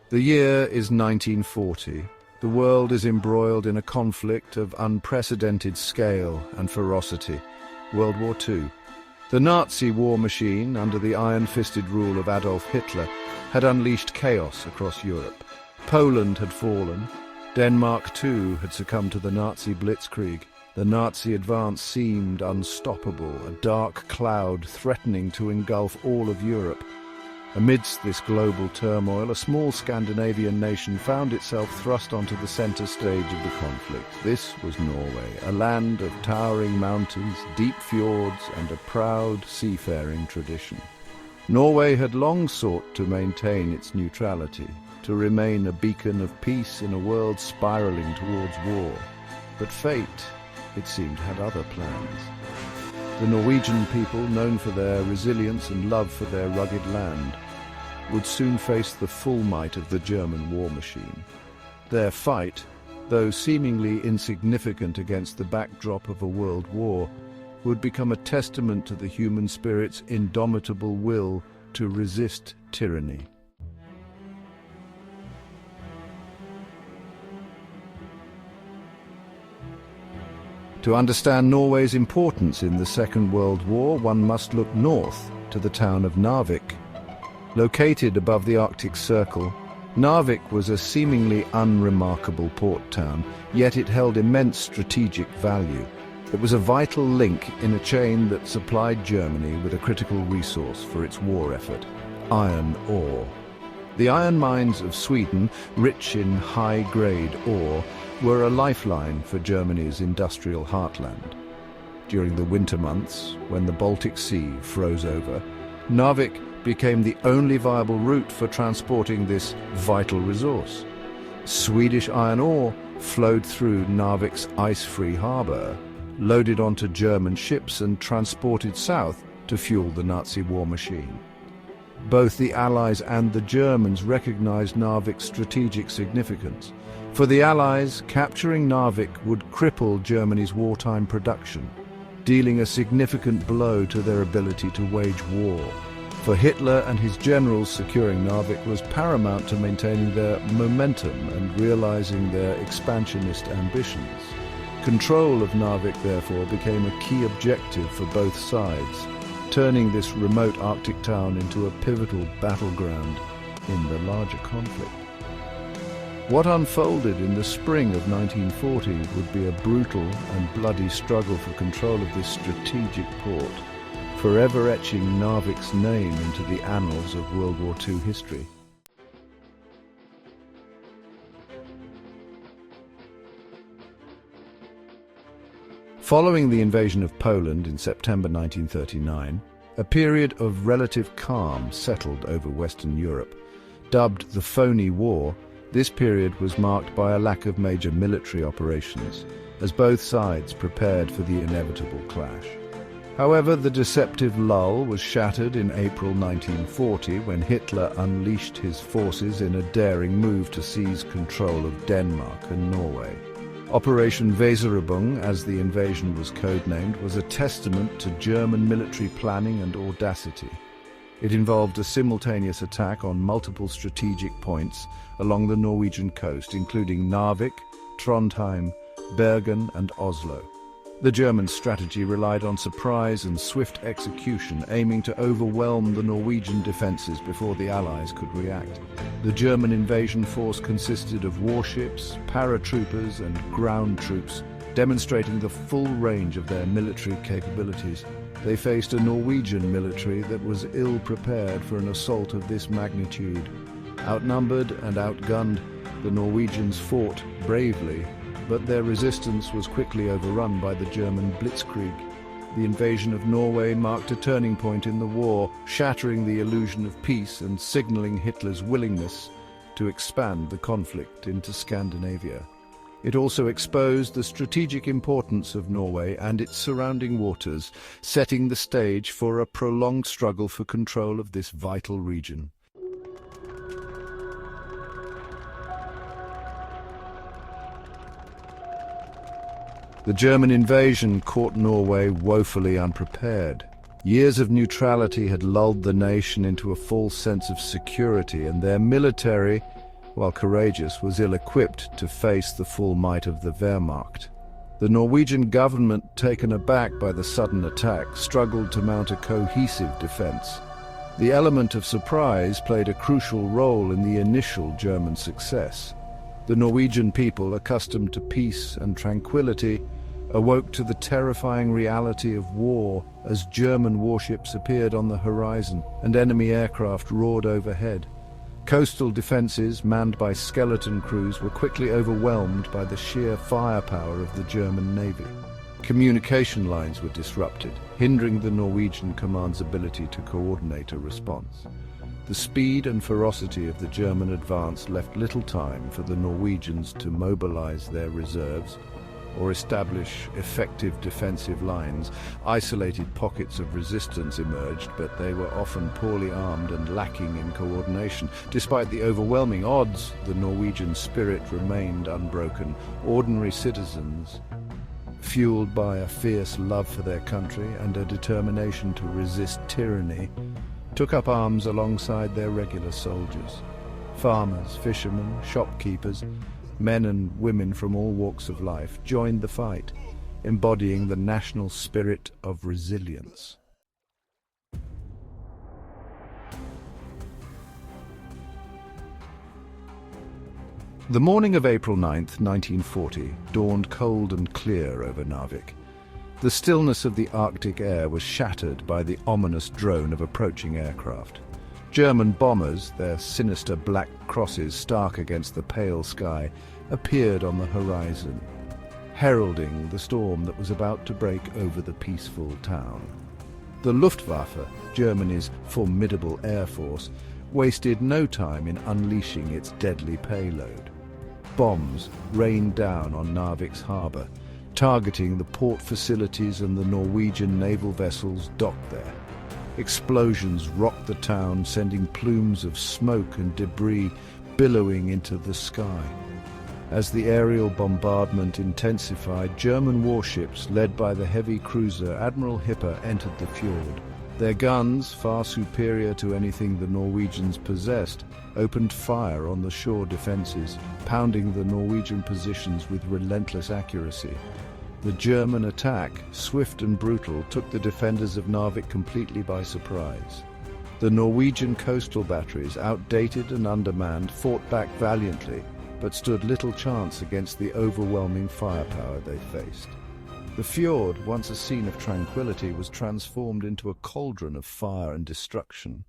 The year is 1940. The world is embroiled in a conflict of unprecedented scale and ferocity, World War II. The Nazi war machine, under the iron-fisted rule of Adolf Hitler, had unleashed chaos across Europe. Poland had fallen. Denmark, too, had succumbed to the Nazi blitzkrieg. The Nazi advance seemed unstoppable, a dark cloud threatening to engulf all of Europe. Amidst this global turmoil, a small Scandinavian nation found itself thrust onto the center stage of the conflict. This was Norway, a land of towering mountains, deep fjords, and a proud seafaring tradition. Norway had long sought to maintain its neutrality, to remain a beacon of peace in a world spiraling towards war. But fate, it seemed, had other plans. The Norwegian people, known for their resilience and love for their rugged land, would soon face the full might of the German war machine. Their fight, though seemingly insignificant against the backdrop of a world war, would become a testament to the human spirit's indomitable will to resist tyranny. To understand Norway's importance in the Second World War, one must look north to the town of Narvik. Located above the Arctic Circle, Narvik was a seemingly unremarkable port town, yet it held immense strategic value. It was a vital link in a chain that supplied Germany with a critical resource for its war effort: iron ore. The iron mines of Sweden, rich in high-grade ore, were a lifeline for Germany's industrial heartland. During the winter months, when the Baltic Sea froze over, Narvik became the only viable route for transporting this vital resource. Swedish iron ore flowed through Narvik's ice-free harbour, loaded onto German ships and transported south to fuel the Nazi war machine. Both the Allies and the Germans recognized Narvik's strategic significance. For the Allies, capturing Narvik would cripple Germany's wartime production, dealing a significant blow to their ability to wage war. For Hitler and his generals, securing Narvik was paramount to maintaining their momentum and realizing their expansionist ambitions. Control of Narvik, therefore, became a key objective for both sides, turning this remote Arctic town into a pivotal battleground in the larger conflict. What unfolded in the spring of 1940 would be a brutal and bloody struggle for control of this strategic port, forever etching Narvik's name into the annals of World War II history. Following the invasion of Poland in September 1939, a period of relative calm settled over Western Europe. Dubbed the Phony War, this period was marked by a lack of major military operations, as both sides prepared for the inevitable clash. However, the deceptive lull was shattered in April 1940 when Hitler unleashed his forces in a daring move to seize control of Denmark and Norway. Operation Weserübung, as the invasion was codenamed, was a testament to German military planning and audacity. It involved a simultaneous attack on multiple strategic points along the Norwegian coast, including Narvik, Trondheim, Bergen and Oslo. The German strategy relied on surprise and swift execution, aiming to overwhelm the Norwegian defences before the Allies could react. The German invasion force consisted of warships, paratroopers and ground troops, demonstrating the full range of their military capabilities. They faced a Norwegian military that was ill-prepared for an assault of this magnitude. Outnumbered and outgunned, the Norwegians fought bravely, but their resistance was quickly overrun by the German blitzkrieg. The invasion of Norway marked a turning point in the war, shattering the illusion of peace and signaling Hitler's willingness to expand the conflict into Scandinavia. It also exposed the strategic importance of Norway and its surrounding waters, setting the stage for a prolonged struggle for control of this vital region. The German invasion caught Norway woefully unprepared. Years of neutrality had lulled the nation into a false sense of security, and their military, while courageous, was ill-equipped to face the full might of the Wehrmacht. The Norwegian government, taken aback by the sudden attack, struggled to mount a cohesive defense. The element of surprise played a crucial role in the initial German success. The Norwegian people, accustomed to peace and tranquility, awoke to the terrifying reality of war as German warships appeared on the horizon and enemy aircraft roared overhead. Coastal defenses, manned by skeleton crews, were quickly overwhelmed by the sheer firepower of the German Navy. Communication lines were disrupted, hindering the Norwegian command's ability to coordinate a response. The speed and ferocity of the German advance left little time for the Norwegians to mobilize their reserves or establish effective defensive lines. Isolated pockets of resistance emerged, but they were often poorly armed and lacking in coordination. Despite the overwhelming odds, the Norwegian spirit remained unbroken. Ordinary citizens, fueled by a fierce love for their country and a determination to resist tyranny, took up arms alongside their regular soldiers. Farmers, fishermen, shopkeepers, men and women from all walks of life joined the fight, embodying the national spirit of resilience. The morning of April 9th, 1940, dawned cold and clear over Narvik. The stillness of the Arctic air was shattered by the ominous drone of approaching aircraft. German bombers, their sinister black crosses stark against the pale sky, appeared on the horizon, heralding the storm that was about to break over the peaceful town. The Luftwaffe, Germany's formidable air force, wasted no time in unleashing its deadly payload. Bombs rained down on Narvik's harbour, targeting the port facilities and the Norwegian naval vessels docked there. Explosions rocked the town, sending plumes of smoke and debris billowing into the sky. As the aerial bombardment intensified, German warships, led by the heavy cruiser Admiral Hipper, entered the fjord. Their guns, far superior to anything the Norwegians possessed, opened fire on the shore defences, pounding the Norwegian positions with relentless accuracy. The German attack, swift and brutal, took the defenders of Narvik completely by surprise. The Norwegian coastal batteries, outdated and undermanned, fought back valiantly, but stood little chance against the overwhelming firepower they faced. The fjord, once a scene of tranquility, was transformed into a cauldron of fire and destruction.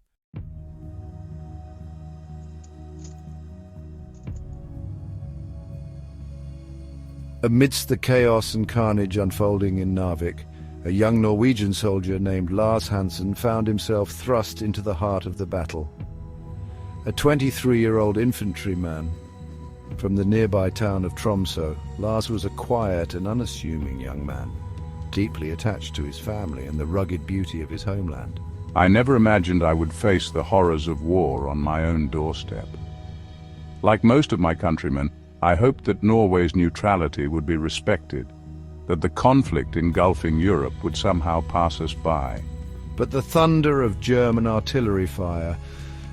Amidst the chaos and carnage unfolding in Narvik, a young Norwegian soldier named Lars Hansen found himself thrust into the heart of the battle. A 23-year-old infantryman from the nearby town of Tromsø, Lars was a quiet and unassuming young man, deeply attached to his family and the rugged beauty of his homeland. I never imagined I would face the horrors of war on my own doorstep. Like most of my countrymen, I hoped that Norway's neutrality would be respected, that the conflict engulfing Europe would somehow pass us by. But the thunder of German artillery fire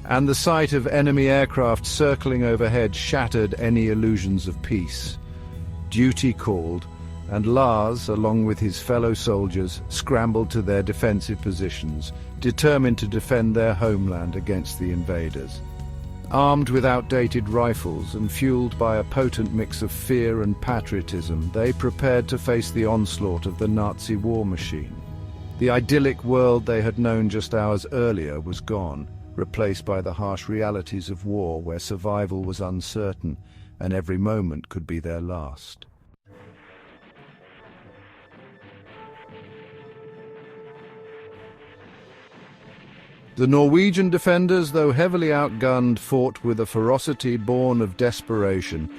and the sight of enemy aircraft circling overhead shattered any illusions of peace. Duty called, and Lars, along with his fellow soldiers, scrambled to their defensive positions, determined to defend their homeland against the invaders. Armed with outdated rifles and fueled by a potent mix of fear and patriotism, they prepared to face the onslaught of the Nazi war machine. The idyllic world they had known just hours earlier was gone, replaced by the harsh realities of war where survival was uncertain and every moment could be their last. The Norwegian defenders, though heavily outgunned, fought with a ferocity born of desperation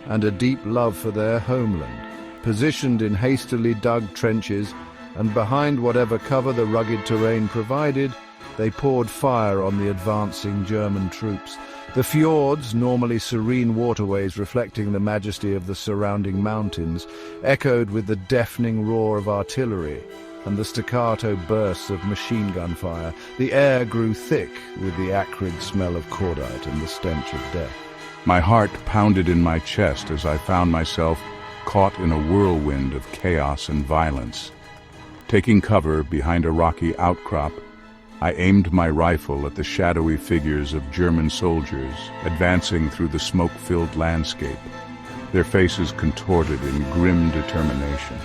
and a deep love for their homeland. Positioned in hastily dug trenches and behind whatever cover the rugged terrain provided, they poured fire on the advancing German troops. The fjords, normally serene waterways reflecting the majesty of the surrounding mountains, echoed with the deafening roar of artillery and the staccato bursts of machine gun fire. The air grew thick with the acrid smell of cordite and the stench of death. My heart pounded in my chest as I found myself caught in a whirlwind of chaos and violence. Taking cover behind a rocky outcrop, I aimed my rifle at the shadowy figures of German soldiers advancing through the smoke-filled landscape, their faces contorted in grim determination.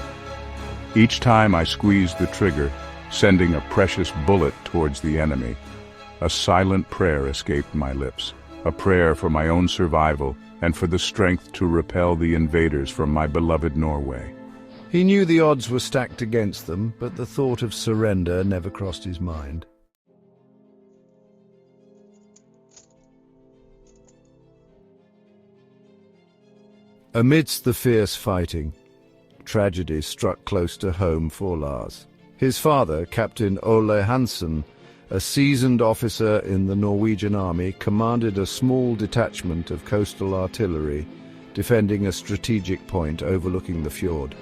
Each time I squeezed the trigger, sending a precious bullet towards the enemy, a silent prayer escaped my lips, a prayer for my own survival and for the strength to repel the invaders from my beloved Norway. He knew the odds were stacked against them, but the thought of surrender never crossed his mind. Amidst the fierce fighting, tragedy struck close to home for Lars. His father, Captain Ole Hansen, a seasoned officer in the Norwegian army, commanded a small detachment of coastal artillery defending a strategic point overlooking the fjord.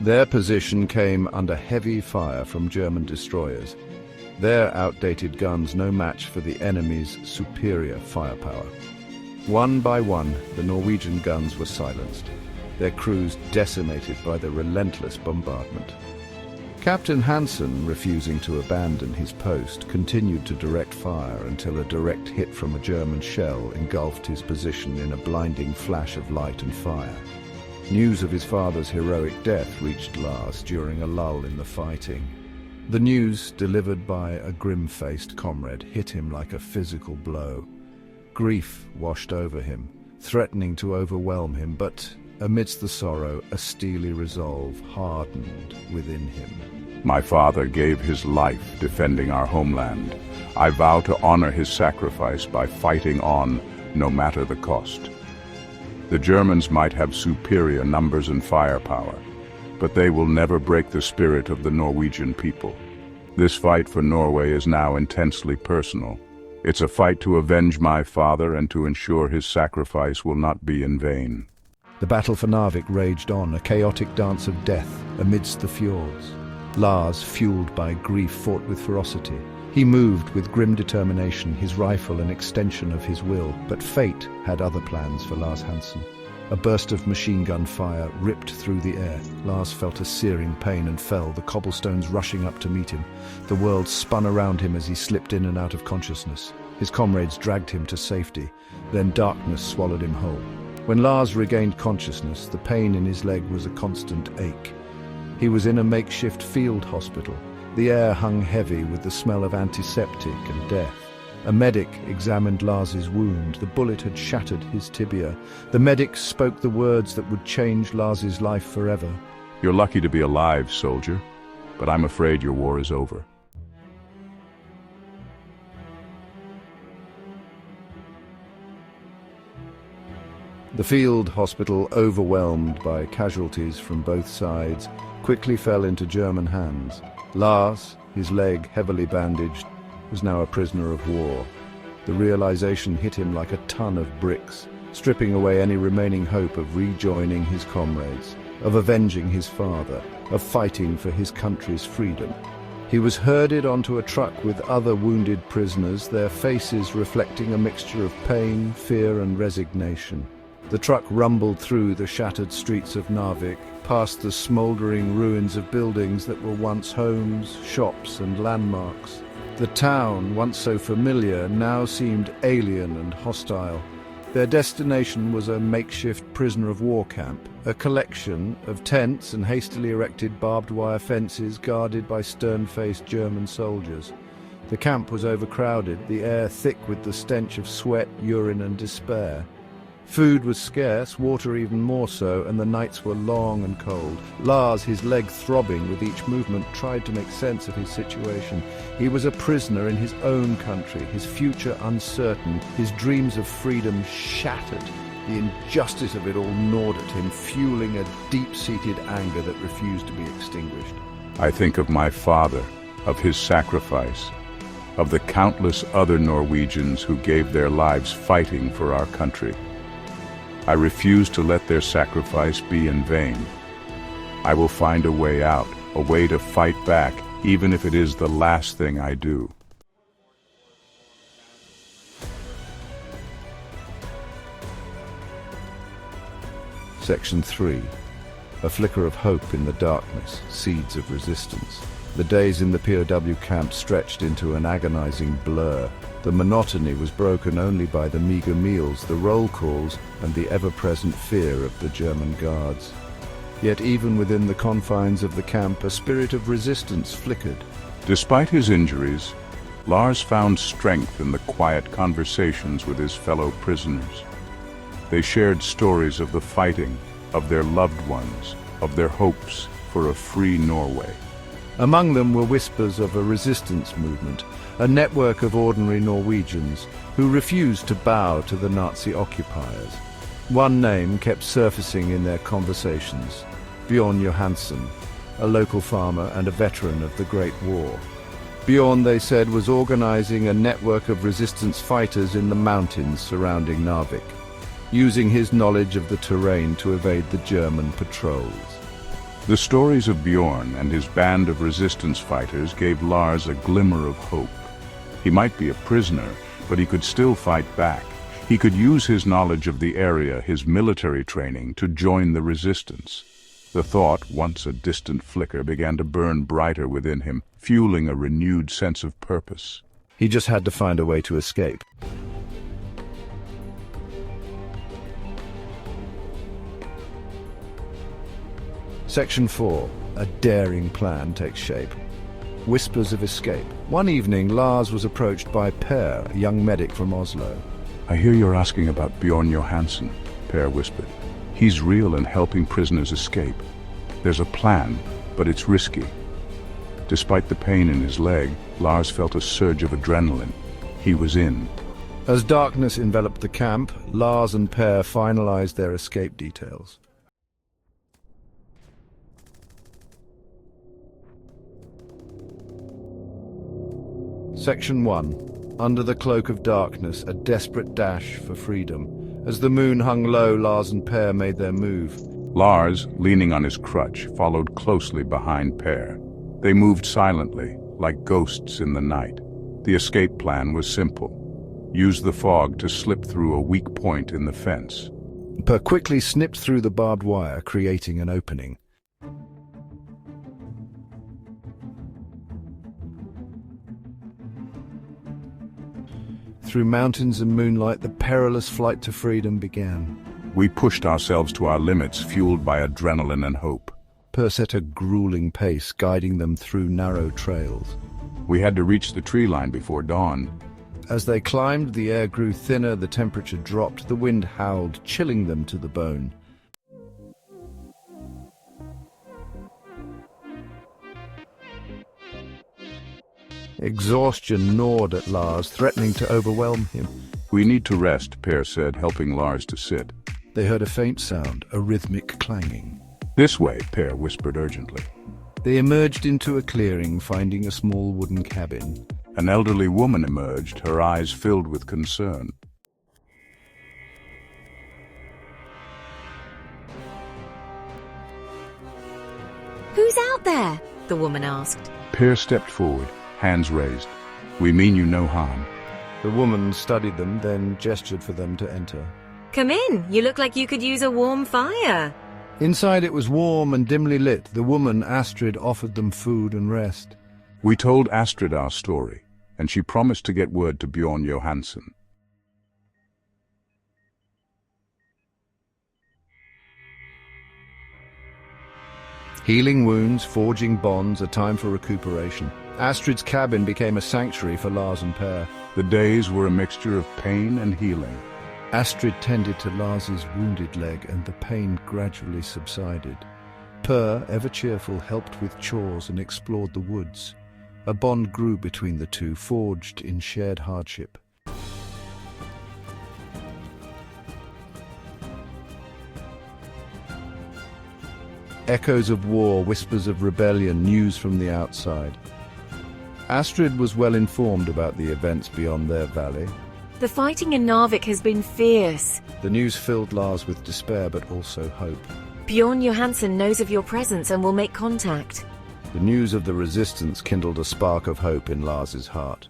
Their position came under heavy fire from German destroyers, their outdated guns no match for the enemy's superior firepower. One by one, the Norwegian guns were silenced, their crews decimated by the relentless bombardment. Captain Hansen, refusing to abandon his post, continued to direct fire until a direct hit from a German shell engulfed his position in a blinding flash of light and fire. News of his father's heroic death reached Lars during a lull in the fighting. The news, delivered by a grim-faced comrade, hit him like a physical blow. Grief washed over him, threatening to overwhelm him, but amidst the sorrow, a steely resolve hardened within him. My father gave his life defending our homeland. I vow to honor his sacrifice by fighting on, no matter the cost. The Germans might have superior numbers and firepower, but they will never break the spirit of the Norwegian people. This fight for Norway is now intensely personal. It's a fight to avenge my father and to ensure his sacrifice will not be in vain. The battle for Narvik raged on, a chaotic dance of death amidst the fjords. Lars, fueled by grief, fought with ferocity. He moved with grim determination, his rifle an extension of his will, but fate had other plans for Lars Hansen. A burst of machine gun fire ripped through the air. Lars felt a searing pain and fell, the cobblestones rushing up to meet him. The world spun around him as he slipped in and out of consciousness. His comrades dragged him to safety. Then darkness swallowed him whole. When Lars regained consciousness, the pain in his leg was a constant ache. He was in a makeshift field hospital. The air hung heavy with the smell of antiseptic and death. A medic examined Lars's wound. The bullet had shattered his tibia. The medic spoke the words that would change Lars's life forever. You're lucky to be alive, soldier, but I'm afraid your war is over. The field hospital, overwhelmed by casualties from both sides, quickly fell into German hands. Lars, his leg heavily bandaged, was now a prisoner of war. The realization hit him like a ton of bricks, stripping away any remaining hope of rejoining his comrades, of avenging his father, of fighting for his country's freedom. He was herded onto a truck with other wounded prisoners, their faces reflecting a mixture of pain, fear and resignation. The truck rumbled through the shattered streets of Narvik, past the smouldering ruins of buildings that were once homes, shops and landmarks. The town, once so familiar, now seemed alien and hostile. Their destination was a makeshift prisoner-of-war camp, a collection of tents and hastily erected barbed wire fences guarded by stern-faced German soldiers. The camp was overcrowded, the air thick with the stench of sweat, urine and despair. Food was scarce, water even more so, and the nights were long and cold. Lars, his leg throbbing with each movement, tried to make sense of his situation. He was a prisoner in his own country, his future uncertain, his dreams of freedom shattered. The injustice of it all gnawed at him, fueling a deep-seated anger that refused to be extinguished. I think of my father, of his sacrifice, of the countless other Norwegians who gave their lives fighting for our country. I refuse to let their sacrifice be in vain. I will find a way out, a way to fight back, even if it is the last thing I do. Section 3. A flicker of hope in the darkness, seeds of resistance. The days in the POW camp stretched into an agonizing blur. The monotony was broken only by the meager meals, the roll calls, and the ever-present fear of the German guards. Yet even within the confines of the camp, a spirit of resistance flickered. Despite his injuries, Lars found strength in the quiet conversations with his fellow prisoners. They shared stories of the fighting, of their loved ones, of their hopes for a free Norway. Among them were whispers of a resistance movement, a network of ordinary Norwegians who refused to bow to the Nazi occupiers. One name kept surfacing in their conversations: Bjorn Hansen, a local farmer and a veteran of the Great War. Bjorn, they said, was organizing a network of resistance fighters in the mountains surrounding Narvik, using his knowledge of the terrain to evade the German patrols. The stories of Bjorn and his band of resistance fighters gave Lars a glimmer of hope. He might be a prisoner, but he could still fight back. He could use his knowledge of the area, his military training, to join the resistance. The thought, once a distant flicker, began to burn brighter within him, fueling a renewed sense of purpose. He just had to find a way to escape. Section 4. A daring plan takes shape. Whispers of escape. One evening, Lars was approached by Per, a young medic from Oslo. "I hear you're asking about Bjorn Hansen," Per whispered. "He's real and helping prisoners escape. There's a plan, but it's risky." Despite the pain in his leg, Lars felt a surge of adrenaline. He was in. As darkness enveloped the camp, Lars and Per finalized their escape details. Section 1. Under the cloak of darkness, a desperate dash for freedom. As the moon hung low, Lars and Per made their move. Lars, leaning on his crutch, followed closely behind Per. They moved silently, like ghosts in the night. The escape plan was simple. Use the fog to slip through a weak point in the fence. Per quickly snipped through the barbed wire, creating an opening. Through mountains and moonlight, the perilous flight to freedom began. We pushed ourselves to our limits, fueled by adrenaline and hope. Per set a grueling pace, guiding them through narrow trails. We had to reach the tree line before dawn. As they climbed, the air grew thinner, the temperature dropped, the wind howled, chilling them to the bone. Exhaustion gnawed at Lars, threatening to overwhelm him. "We need to rest," Per said, helping Lars to sit. They heard a faint sound, a rhythmic clanging. "This way," Per whispered urgently. They emerged into a clearing, finding a small wooden cabin. An elderly woman emerged, her eyes filled with concern. "Who's out there?" the woman asked. Per stepped forward, hands raised. "We mean you no harm." The woman studied them, then gestured for them to enter. "Come in. You look like you could use a warm fire." Inside it was warm and dimly lit. The woman, Astrid, offered them food and rest. We told Astrid our story, and she promised to get word to Bjorn Hansen. Healing wounds, forging bonds, a time for recuperation. Astrid's cabin became a sanctuary for Lars and Per. The days were a mixture of pain and healing. Astrid tended to Lars's wounded leg, and the pain gradually subsided. Per, ever cheerful, helped with chores and explored the woods. A bond grew between the two, forged in shared hardship. Echoes of war, whispers of rebellion, news from the outside. Astrid was well informed about the events beyond their valley. "The fighting in Narvik has been fierce." The news filled Lars with despair, but also hope. "Bjorn Hansen knows of your presence and will make contact." The news of the resistance kindled a spark of hope in Lars's heart.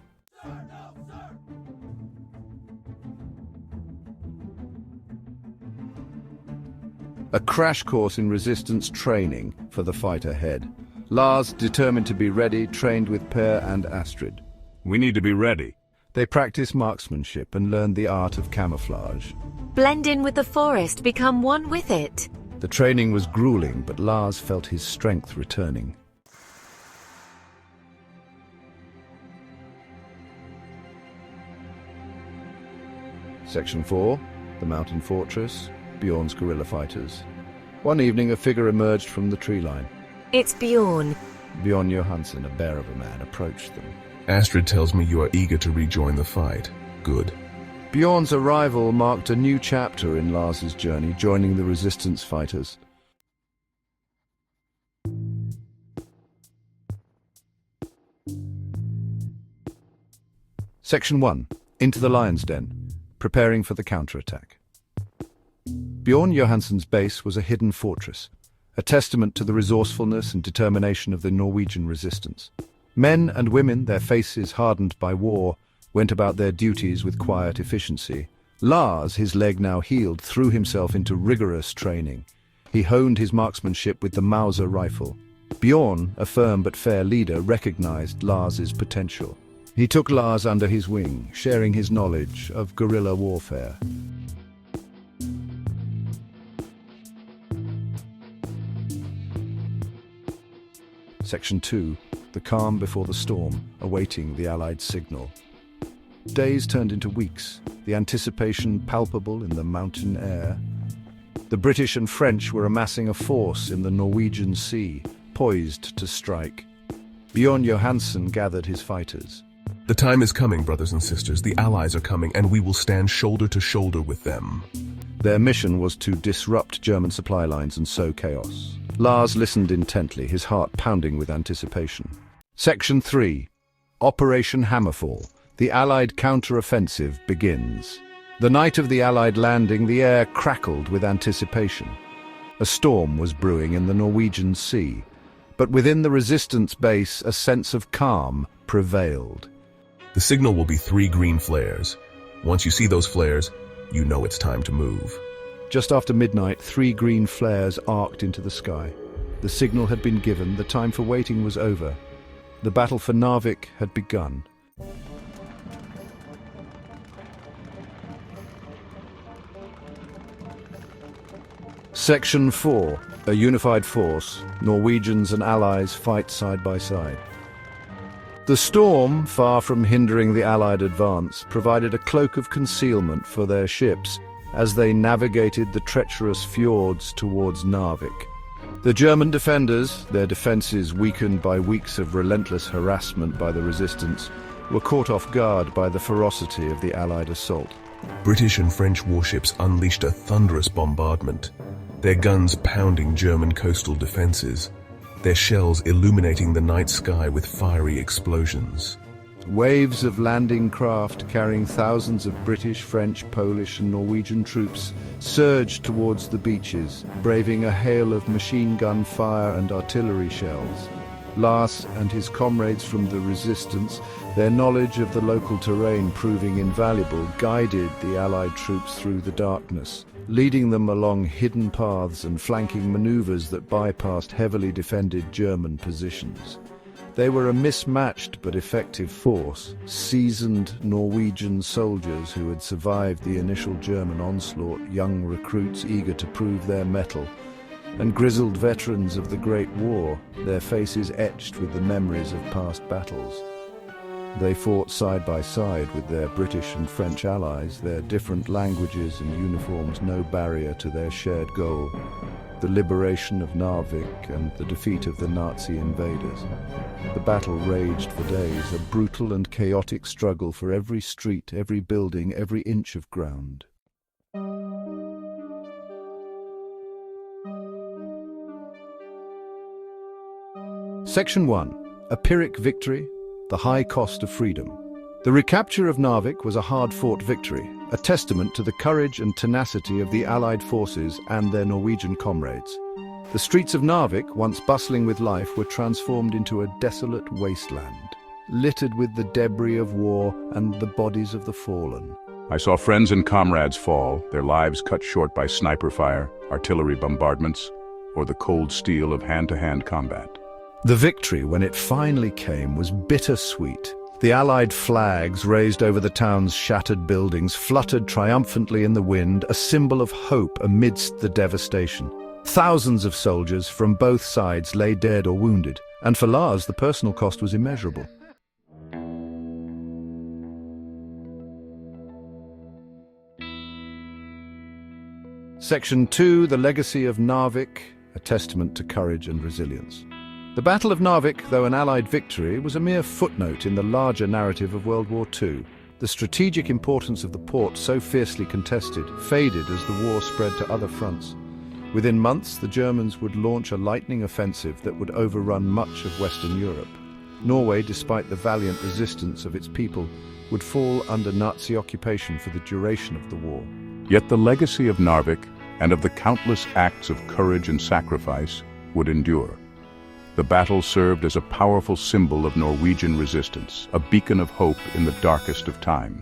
a crash course in resistance training for the fight ahead. Lars, determined to be ready, trained with Per and Astrid. We need to be ready. They practice marksmanship and learn the art of camouflage. Blend in with the forest, become one with it. The training was grueling, but Lars felt his strength returning. Section 4, the mountain fortress, Bjorn's guerrilla fighters. One evening, a figure emerged from the tree line. It's Bjorn. Bjorn Johansen, a bear of a man, approached them. Astrid tells me you are eager to rejoin the fight. Good. Bjorn's arrival marked a new chapter in Lars's journey, joining the resistance fighters. Section 1. Into the lion's den, preparing for the counterattack. Bjorn Johansen's base was a hidden fortress, a testament to the resourcefulness and determination of the Norwegian resistance. Men and women, their faces hardened by war, went about their duties with quiet efficiency. Lars, his leg now healed, threw himself into rigorous training. He honed his marksmanship with the Mauser rifle. Bjorn, a firm but fair leader, recognized Lars's potential. He took Lars under his wing, sharing his knowledge of guerrilla warfare. Section 2. The calm before the storm, awaiting the Allied signal. Days turned into weeks, the anticipation palpable in the mountain air. The British and French were amassing a force in the Norwegian Sea, poised to strike. Bjorn Johansen gathered his fighters. The time is coming, brothers and sisters. The Allies are coming, and we will stand shoulder to shoulder with them. Their mission was to disrupt German supply lines and sow chaos. Lars listened intently, his heart pounding with anticipation. Section 3. Operation Hammerfall. The Allied counter-offensive begins. The night of the Allied landing, the air crackled with anticipation. A storm was brewing in the Norwegian Sea, but within the resistance base, a sense of calm prevailed. The signal will be 3 green flares. Once you see those flares, you know it's time to move. Just after midnight, 3 green flares arced into the sky. The signal had been given, the time for waiting was over. The battle for Narvik had begun. Section 4. A unified force. Norwegians and Allies fight side by side. The storm, far from hindering the Allied advance, provided a cloak of concealment for their ships as they navigated the treacherous fjords towards Narvik. The German defenders, their defences weakened by weeks of relentless harassment by the resistance, were caught off guard by the ferocity of the Allied assault. British and French warships unleashed a thunderous bombardment, their guns pounding German coastal defences, their shells illuminating the night sky with fiery explosions. Waves of landing craft carrying thousands of British, French, Polish and Norwegian troops surged towards the beaches, braving a hail of machine gun fire and artillery shells. Lars and his comrades from the resistance, their knowledge of the local terrain proving invaluable, guided the Allied troops through the darkness, leading them along hidden paths and flanking maneuvers that bypassed heavily defended German positions. They were a mismatched but effective force, seasoned Norwegian soldiers who had survived the initial German onslaught, young recruits eager to prove their mettle, and grizzled veterans of the Great War, their faces etched with the memories of past battles. They fought side by side with their British and French allies, their different languages and uniforms no barrier to their shared goal, the liberation of Narvik and the defeat of the Nazi invaders. The battle raged for days, a brutal and chaotic struggle for every street, every building, every inch of ground. Section 1. A Pyrrhic victory, the high cost of freedom. The recapture of Narvik was a hard-fought victory, a testament to the courage and tenacity of the Allied forces and their Norwegian comrades. The streets of Narvik, once bustling with life, were transformed into a desolate wasteland, littered with the debris of war and the bodies of the fallen. I saw friends and comrades fall, their lives cut short by sniper fire, artillery bombardments, or the cold steel of hand-to-hand combat. The victory, when it finally came, was bittersweet. The Allied flags raised over the town's shattered buildings fluttered triumphantly in the wind, a symbol of hope amidst the devastation. Thousands of soldiers from both sides lay dead or wounded, and for Lars the personal cost was immeasurable. Section 2, The Legacy of Narvik, a testament to courage and resilience. The Battle of Narvik, though an Allied victory, was a mere footnote in the larger narrative of World War II. The strategic importance of the port, so fiercely contested, faded as the war spread to other fronts. Within months, the Germans would launch a lightning offensive that would overrun much of Western Europe. Norway, despite the valiant resistance of its people, would fall under Nazi occupation for the duration of the war. Yet the legacy of Narvik and of the countless acts of courage and sacrifice would endure. The battle served as a powerful symbol of Norwegian resistance, a beacon of hope in the darkest of times.